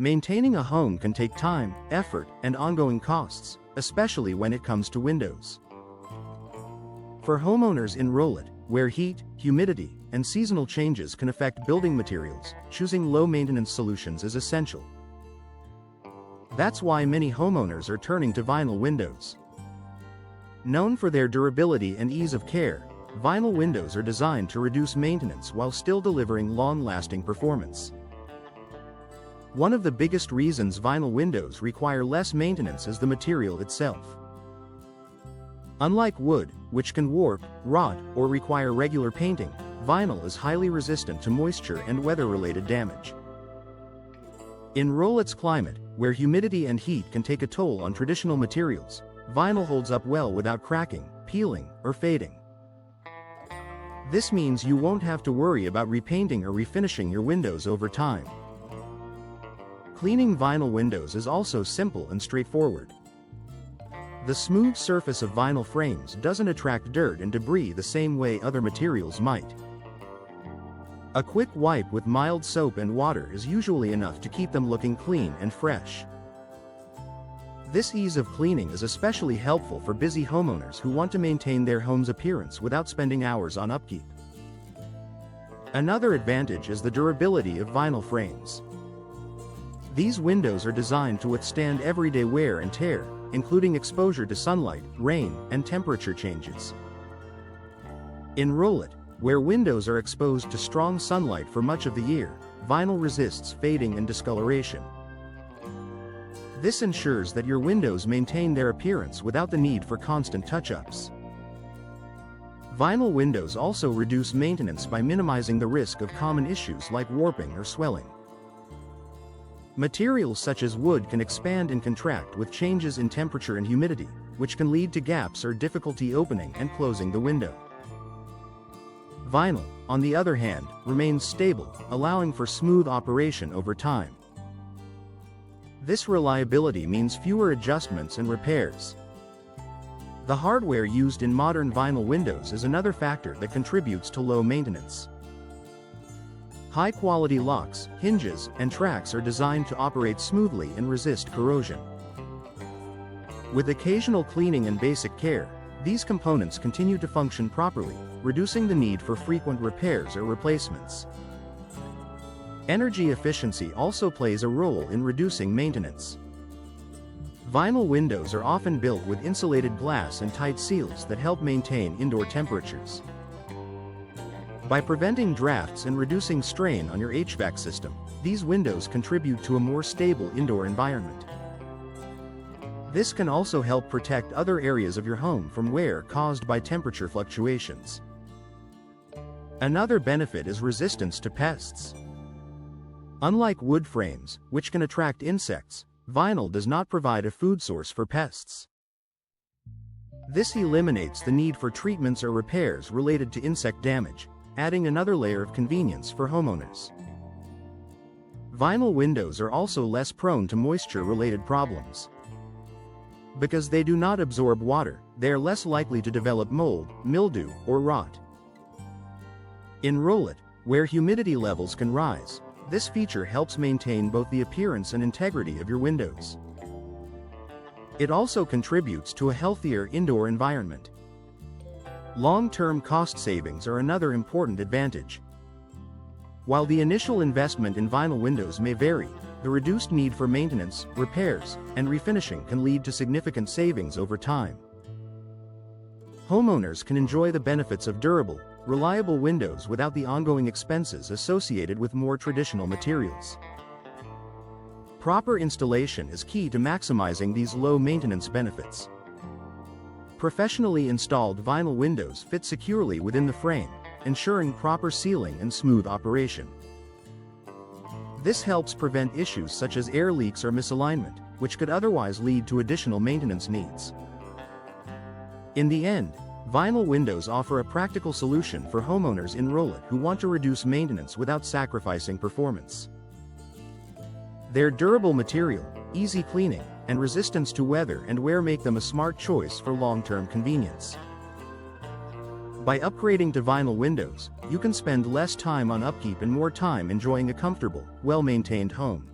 Maintaining a home can take time, effort, and ongoing costs, especially when it comes to windows. For homeowners in Rowlett, where heat, humidity, and seasonal changes can affect building materials, choosing low-maintenance solutions is essential. That's why many homeowners are turning to vinyl windows. Known for their durability and ease of care, vinyl windows are designed to reduce maintenance while still delivering long-lasting performance. One of the biggest reasons vinyl windows require less maintenance is the material itself. Unlike wood, which can warp, rot, or require regular painting, vinyl is highly resistant to moisture and weather-related damage. In Rowlett's climate, where humidity and heat can take a toll on traditional materials, vinyl holds up well without cracking, peeling, or fading. This means you won't have to worry about repainting or refinishing your windows over time. Cleaning vinyl windows is also simple and straightforward. The smooth surface of vinyl frames doesn't attract dirt and debris the same way other materials might. A quick wipe with mild soap and water is usually enough to keep them looking clean and fresh. This ease of cleaning is especially helpful for busy homeowners who want to maintain their home's appearance without spending hours on upkeep. Another advantage is the durability of vinyl frames. These windows are designed to withstand everyday wear and tear, including exposure to sunlight, rain, and temperature changes. In Rowlett, where windows are exposed to strong sunlight for much of the year, vinyl resists fading and discoloration. This ensures that your windows maintain their appearance without the need for constant touch-ups. Vinyl windows also reduce maintenance by minimizing the risk of common issues like warping or swelling. Materials such as wood can expand and contract with changes in temperature and humidity, which can lead to gaps or difficulty opening and closing the window. Vinyl, on the other hand, remains stable, allowing for smooth operation over time. This reliability means fewer adjustments and repairs. The hardware used in modern vinyl windows is another factor that contributes to low maintenance. High-quality locks, hinges, and tracks are designed to operate smoothly and resist corrosion. With occasional cleaning and basic care, these components continue to function properly, reducing the need for frequent repairs or replacements. Energy efficiency also plays a role in reducing maintenance. Vinyl windows are often built with insulated glass and tight seals that help maintain indoor temperatures. By preventing drafts and reducing strain on your HVAC system, these windows contribute to a more stable indoor environment. This can also help protect other areas of your home from wear caused by temperature fluctuations. Another benefit is resistance to pests. Unlike wood frames, which can attract insects, vinyl does not provide a food source for pests. This eliminates the need for treatments or repairs related to insect damage, adding another layer of convenience for homeowners. Vinyl windows are also less prone to moisture-related problems. Because they do not absorb water, they are less likely to develop mold, mildew, or rot. In Rowlett, where humidity levels can rise, this feature helps maintain both the appearance and integrity of your windows. It also contributes to a healthier indoor environment. Long-term cost savings are another important advantage. While the initial investment in vinyl windows may vary, the reduced need for maintenance, repairs, and refinishing can lead to significant savings over time. Homeowners can enjoy the benefits of durable, reliable windows without the ongoing expenses associated with more traditional materials. Proper installation is key to maximizing these low-maintenance benefits. Professionally installed vinyl windows fit securely within the frame, ensuring proper sealing and smooth operation. This helps prevent issues such as air leaks or misalignment, which could otherwise lead to additional maintenance needs. In the end, vinyl windows offer a practical solution for homeowners in Rowlett who want to reduce maintenance without sacrificing performance. Their durable material, easy cleaning, and resistance to weather and wear make them a smart choice for long-term convenience. By upgrading to vinyl windows, you can spend less time on upkeep and more time enjoying a comfortable, well-maintained home.